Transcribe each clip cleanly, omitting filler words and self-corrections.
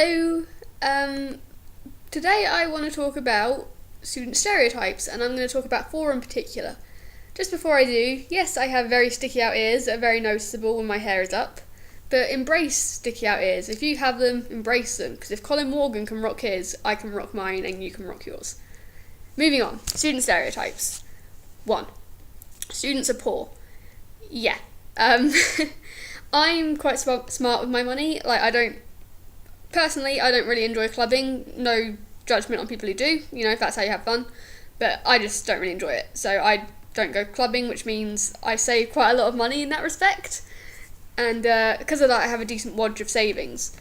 Hello. Today I want to talk about student stereotypes, and I'm going to talk about 4 in particular. Just before I do, yes, I have very sticky out ears that are very noticeable when my hair is up, but embrace sticky out ears. If you have them, embrace them, because if Colin Morgan can rock his, I can rock mine and you can rock yours. Moving on, student stereotypes. 1. Students are poor. Yeah. I'm quite smart with my money. Personally, I don't really enjoy clubbing. No judgment on people who do, if that's how you have fun. But I just don't really enjoy it. So I don't go clubbing, which means I save quite a lot of money in that respect. And because of that, I have a decent wodge of savings.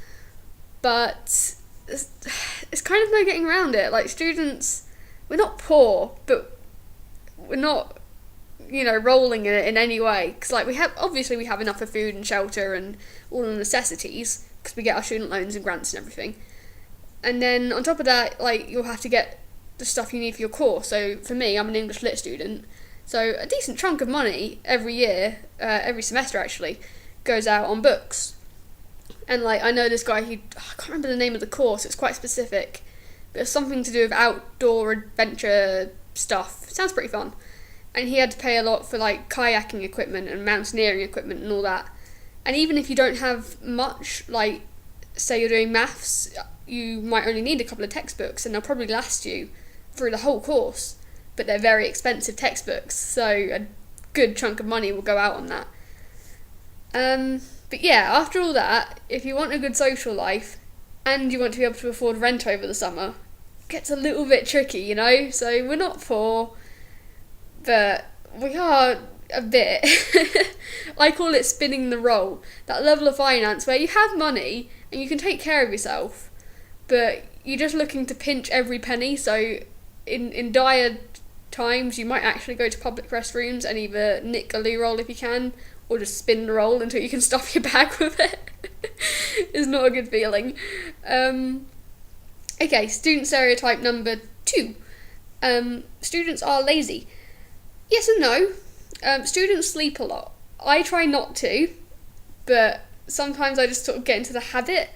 But it's kind of no getting around it. Like, students, we're not poor, but we're not, rolling in it in any way. Because, we have enough for food and shelter and all the necessities, because we get our student loans and grants and everything. And then on top of that, you'll have to get the stuff you need for your course. So for me, I'm an English Lit student, so a decent chunk of money every year, every semester actually, goes out on books. And I know this guy, I can't remember the name of the course, it's quite specific, but it's something to do with outdoor adventure stuff. It sounds pretty fun. And he had to pay a lot for kayaking equipment and mountaineering equipment and all that. And even if you don't have much, say you're doing maths, you might only need a couple of textbooks and they'll probably last you through the whole course, but they're very expensive textbooks, so a good chunk of money will go out on that. But yeah, after all that, if you want a good social life and you want to be able to afford rent over the summer, it gets a little bit tricky, So we're not poor, but we are a bit. I call it spinning the roll. That level of finance where you have money and you can take care of yourself, but you're just looking to pinch every penny. So in dire times, you might actually go to public restrooms and either nick a loo roll if you can, or just spin the roll until you can stuff your bag with it. It's not a good feeling. Okay, student stereotype number 2. Students are lazy. Yes and no. Students sleep a lot. I try not to, but sometimes I just sort of get into the habit,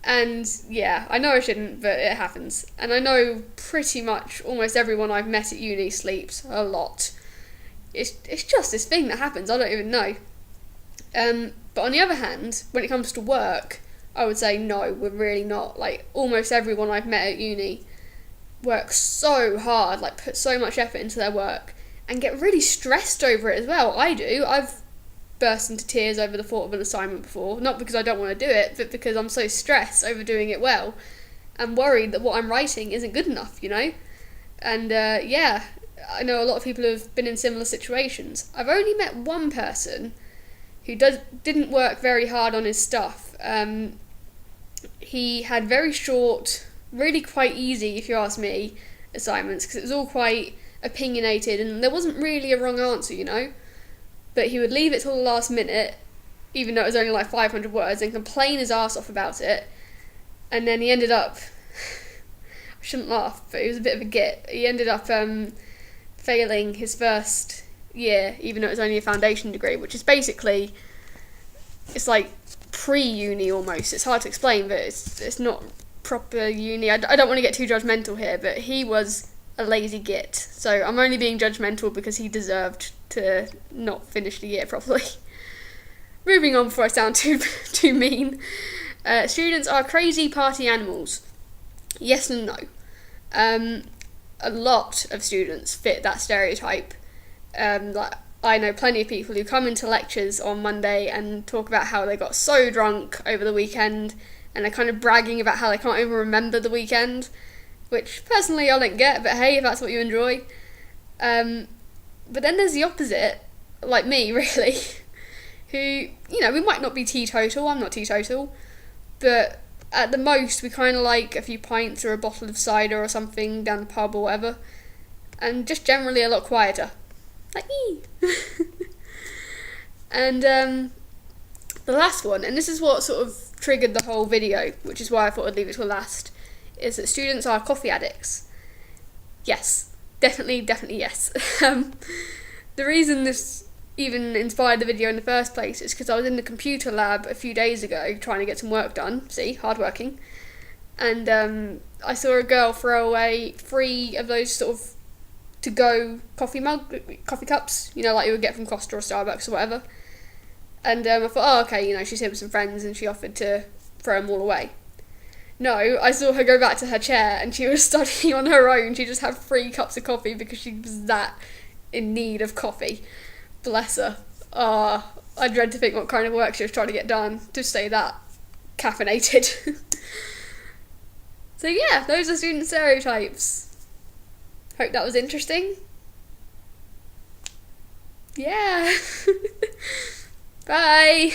and yeah, I know I shouldn't, but it happens. And I know pretty much almost everyone I've met at uni sleeps a lot. It's just this thing that happens, I don't even know. But on the other hand, when it comes to work, I would say no, we're really not. Almost everyone I've met at uni works so hard, put so much effort into their work, and get really stressed over it as well. I do. I've burst into tears over the thought of an assignment before, not because I don't want to do it, but because I'm so stressed over doing it well and worried that what I'm writing isn't good enough, And yeah, I know a lot of people have been in similar situations. I've only met one person who didn't work very hard on his stuff. He had very short, really quite easy, if you ask me, assignments, because it was all quite opinionated and there wasn't really a wrong answer, But he would leave it till the last minute, even though it was only 500 words, and complain his arse off about it. And then he ended up, I shouldn't laugh, but he was a bit of a git. He ended up failing his first year, even though it was only a foundation degree, which is basically, it's pre-uni almost. It's hard to explain, but it's not proper uni. I don't want to get too judgmental here, but he was a lazy git, so I'm only being judgmental because he deserved to not finish the year properly. Moving on before I sound too mean. Students are crazy party animals. Yes and no. A lot of students fit that stereotype. I know plenty of people who come into lectures on Monday and talk about how they got so drunk over the weekend, and they're kind of bragging about how they can't even remember the weekend, which personally I don't get, but hey, if that's what you enjoy. But then there's the opposite, like me really, who, we might not be teetotal, I'm not teetotal, but at the most we kind of like a few pints or a bottle of cider or something down the pub or whatever, and just generally a lot quieter. Like me. And the last one, and this is what sort of triggered the whole video, which is why I thought I'd leave it till last, is that students are coffee addicts. Yes, definitely yes. The reason this even inspired the video in the first place is because I was in the computer lab a few days ago trying to get some work done. See, hardworking. and I saw a girl throw away 3 of those sort of to-go coffee cups, you know, like you would get from Costa or Starbucks or whatever. And I thought, oh, okay, you know, she's here with some friends and she offered to throw them all away. No, I saw her go back to her chair and she was studying on her own. She just had 3 cups of coffee because she was that in need of coffee. Bless her. I dread to think what kind of work she was trying to get done to stay that caffeinated. So yeah, those are student stereotypes. Hope that was interesting. Yeah. Bye.